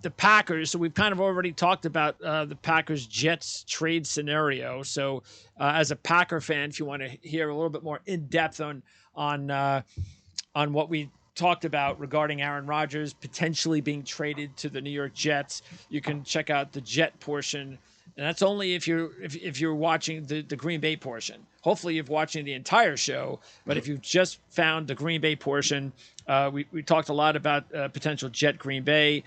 the Packers. So we've kind of already talked about the Packers-Jets trade scenario. So as a Packer fan, if you want to hear a little bit more in depth on what we talked about regarding Aaron Rodgers potentially being traded to the New York Jets, you can check out the Jet portion. And that's only if you're watching the Green Bay portion. Hopefully you're watching the entire show. But if you've just found the Green Bay portion, we talked a lot about potential Jet Green Bay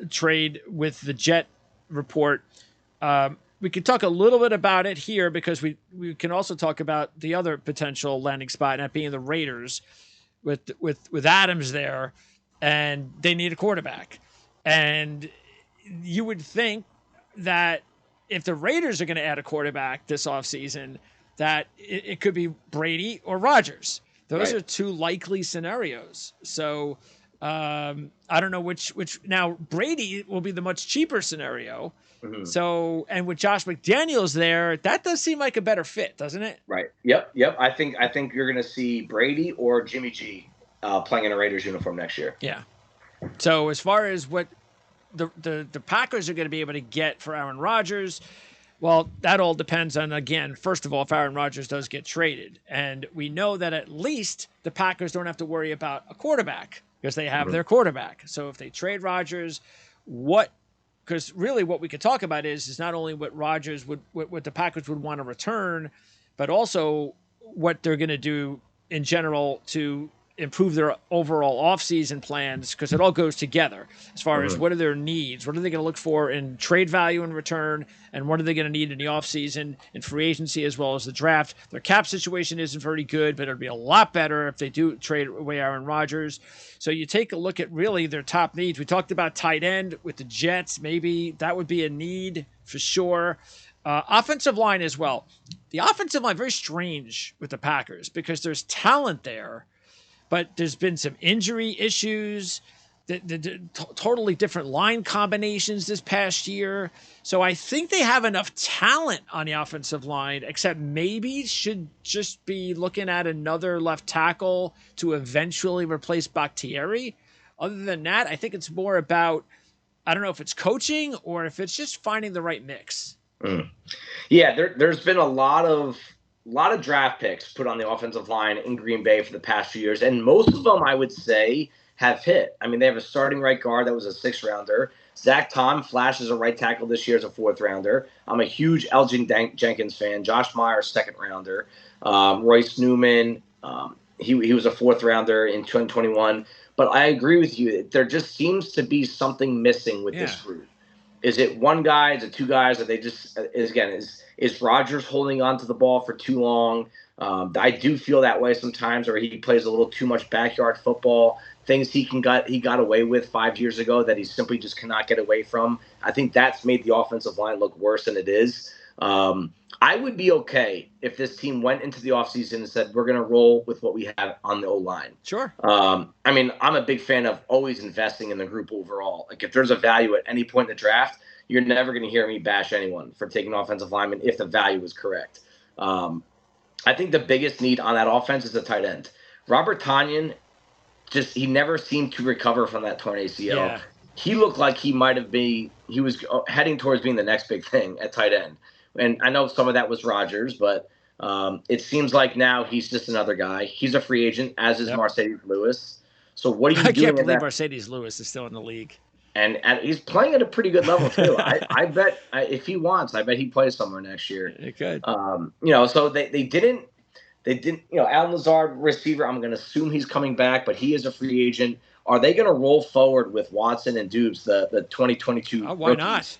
trade with the Jet report. We could talk a little bit about it here because we can also talk about the other potential landing spot, that being the Raiders with Adams there, and they need a quarterback. And you would think that if the Raiders are going to add a quarterback this offseason, that it could be Brady or Rodgers. Those are two likely scenarios. So I don't know which. Now Brady will be the much cheaper scenario. Mm-hmm. So, and with Josh McDaniels there, that does seem like a better fit, doesn't it? Right. Yep. I think you're going to see Brady or Jimmy G playing in a Raiders uniform next year. Yeah. So as far as what the Packers are going to be able to get for Aaron Rodgers, well, that all depends on, again, first of all, if Aaron Rodgers does get traded. And we know that at least the Packers don't have to worry about a quarterback because they have their quarterback. So if they trade Rodgers, because really what we could talk about is not only what Rodgers what the Packers would want to return, but also what they're going to do in general to improve their overall offseason plans, because it all goes together as far as what are their needs, what are they going to look for in trade value in return, and what are they going to need in the offseason, in free agency, as well as the draft. Their cap situation isn't very good, but it'll be a lot better if they do trade away Aaron Rodgers. So you take a look at really their top needs. We talked about tight end with the Jets. Maybe that would be a need for sure. Offensive line as well. The offensive line, very strange with the Packers because there's talent there, but there's been some injury issues, the totally different line combinations this past year. So I think they have enough talent on the offensive line, except maybe should just be looking at another left tackle to eventually replace Bakhtiari. Other than that, I think it's more about, I don't know if it's coaching or if it's just finding the right mix. Yeah, there's been a lot of draft picks put on the offensive line in Green Bay for the past few years, and most of them, I would say, have hit. I mean, they have a starting right guard that was a 6th-rounder. Zach Tom flashes a right tackle this year as a 4th-rounder. I'm a huge Elgin Jenkins fan. Josh Myers, 2nd-rounder. Royce Newman, he was a 4th-rounder in 2021. But I agree with you. There just seems to be something missing with this group. Is it one guy? Is it two guys? Are they just is Rodgers holding on to the ball for too long? I do feel that way sometimes, or he plays a little too much backyard football. Things he got away with 5 years ago that he simply just cannot get away from. I think that's made the offensive line look worse than it is. I would be okay if this team went into the offseason and said, we're going to roll with what we have on the O-line. Sure. I mean, I'm a big fan of always investing in the group overall. Like, if there's a value at any point in the draft, you're never going to hear me bash anyone for taking offensive lineman if the value is correct. I think the biggest need on that offense is the tight end. Robert Tonyan, he never seemed to recover from that torn ACL. Yeah. He looked like he was heading towards being the next big thing at tight end. And I know some of that was Rodgers, but it seems like now he's just another guy. He's a free agent, as is Mercedes Lewis. So what are you doing? I can't believe Mercedes Lewis is still in the league. And he's playing at a pretty good level, too. I bet if he wants, I bet he plays somewhere next year. It could. So they didn't, Alan Lazard, receiver, I'm going to assume he's coming back, but he is a free agent. Are they going to roll forward with Watson and Dubes, the 2022 why rookies? not?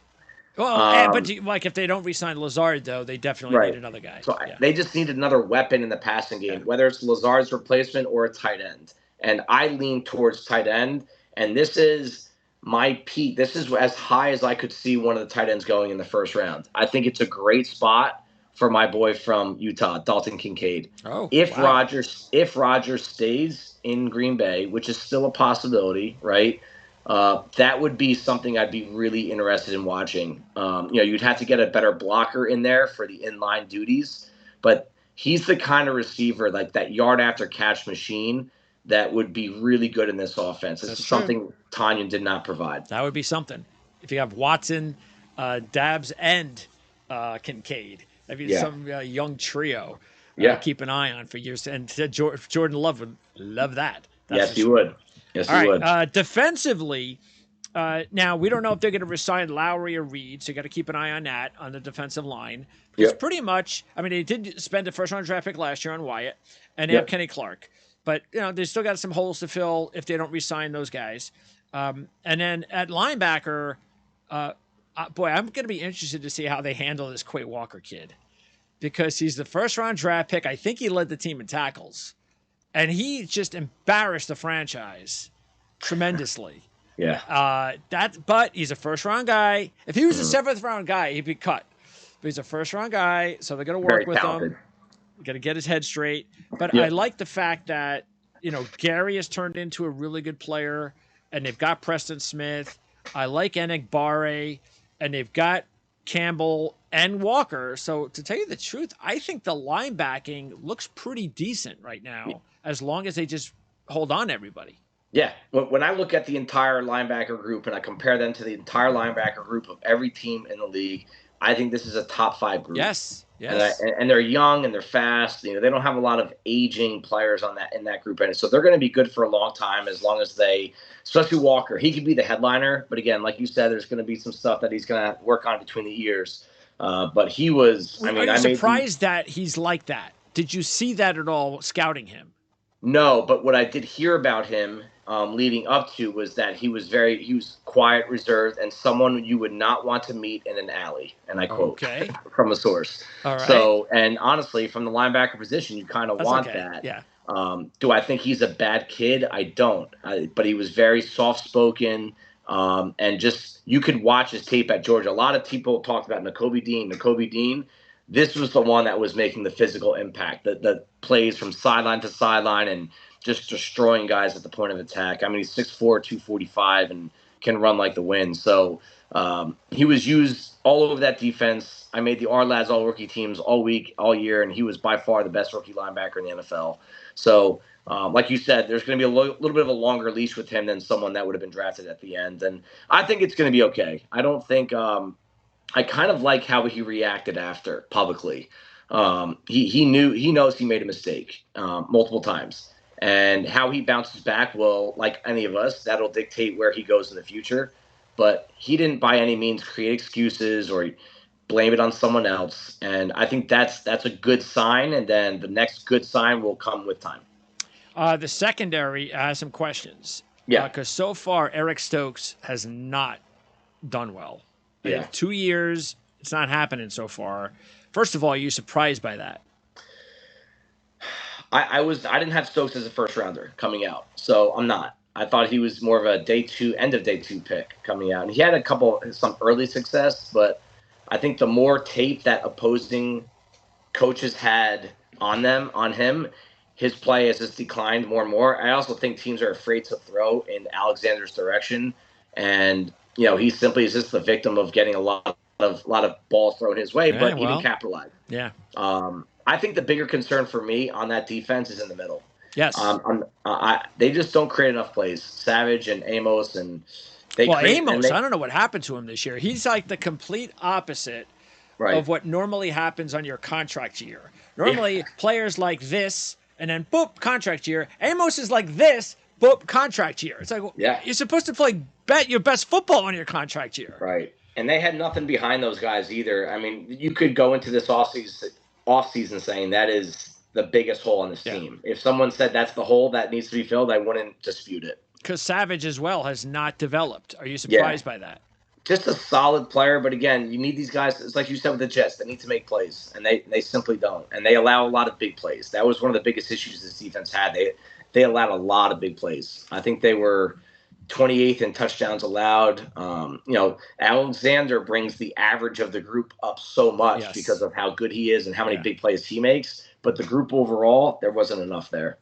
Well, but if they don't re-sign Lazard, though, they definitely need another guy. So they just need another weapon in the passing game, whether it's Lazard's replacement or a tight end. And I lean towards tight end, and this is my peak. This is as high as I could see one of the tight ends going in the first round. I think it's a great spot for my boy from Utah, Dalton Kincaid. If Rodgers stays in Green Bay, which is still a possibility, right? That would be something I'd be really interested in watching. You'd have to get a better blocker in there for the inline duties, but he's the kind of receiver, like that yard after catch machine, that would be really good in this offense. It's something Tanyan did not provide. That would be something. If you have Watson, Dabbs, and Kincaid, that'd be some young trio to keep an eye on for years. And Jordan Love would love that. Yes, he would. Yes, he would. Defensively, now we don't know if they're going to resign Lowry or Reed, so you got to keep an eye on that on the defensive line. Because pretty much, I mean, they did spend a first-round draft pick last year on Wyatt, and they have Kenny Clark. But they still got some holes to fill if they don't resign those guys. And then at linebacker, boy, I'm going to be interested to see how they handle this Quay Walker kid, because he's the first-round draft pick. I think he led the team in tackles, and he just embarrassed the franchise tremendously. But he's a first-round guy. If he was a seventh-round guy, he'd be cut. But he's a first-round guy, so they're going to work with him. Got to get his head straight. But I like the fact that Gary has turned into a really good player, and they've got Preston Smith. I like Enagbare, and they've got Campbell and Walker. So to tell you the truth, I think the linebacking looks pretty decent right now, as long as they just hold on to everybody. Yeah. When I look at the entire linebacker group and I compare them to the entire linebacker group of every team in the league, I think this is a top 5 group. Yes. And they're young and they're fast. They don't have a lot of aging players in that group, and so they're going to be good for a long time, as long as they, especially Walker. He could be the headliner, but again, like you said, there's going to be some stuff that he's going to work on between the ears. But he was. Are you surprised that he's like that? Did you see that at all scouting him? No, but what I did hear about him leading up to was that he was quiet, reserved, and someone you would not want to meet in an alley. And I quote from a source. All right. So, and honestly, from the linebacker position, you kind of want that. Yeah. Do I think he's a bad kid? I don't. But he was very soft-spoken, and just you could watch his tape at Georgia. A lot of people talked about Nakobe Dean. This was the one that was making the physical impact, the plays from sideline to sideline and just destroying guys at the point of attack. I mean, he's 6'4", 245, and can run like the wind. So he was used all over that defense. I made the R-Lads all-rookie teams all week, all year, and he was by far the best rookie linebacker in the NFL. So like you said, there's going to be a little bit of a longer leash with him than someone that would have been drafted at the end. And I think it's going to be okay. I don't think I kind of like how he reacted after publicly. He knows he made a mistake multiple times, and how he bounces back will, like any of us, that'll dictate where he goes in the future. But he didn't by any means create excuses or blame it on someone else, and I think that's a good sign. And then the next good sign will come with time. The secondary has some questions. Yeah, because so far Eric Stokes has not done well. Yeah. 2 years, it's not happening so far. First of all, are you surprised by that? I didn't have Stokes as a first rounder coming out, so I'm not. I thought he was more of a end of day two pick coming out. And he had some early success, but I think the more tape that opposing coaches had on him, his play has just declined more and more. I also think teams are afraid to throw in Alexander's direction, and he simply is just the victim of getting a lot of balls thrown his way, but he didn't capitalize. Yeah. I think the bigger concern for me on that defense is in the middle. Yes. They just don't create enough plays. Savage and Amos Amos, I don't know what happened to him this year. He's like the complete opposite of what normally happens on your contract year. Normally, players like this, and then boop, contract year. Amos is like this, boop, contract year. It's like you're supposed to play your best football on your contract year. Right. And they had nothing behind those guys either. I mean, you could go into this offseason saying that is the biggest hole on this team. If someone said that's the hole that needs to be filled, I wouldn't dispute it. Because Savage as well has not developed. Are you surprised by that? Just a solid player, but again, you need these guys. It's like you said with the Jets; they need to make plays, and they simply don't. And they allow a lot of big plays. That was one of the biggest issues this defense had. They allowed a lot of big plays. I think they were 28th in touchdowns allowed. Alexander brings the average of the group up so much because of how good he is and how many big plays he makes. But the group overall, there wasn't enough there.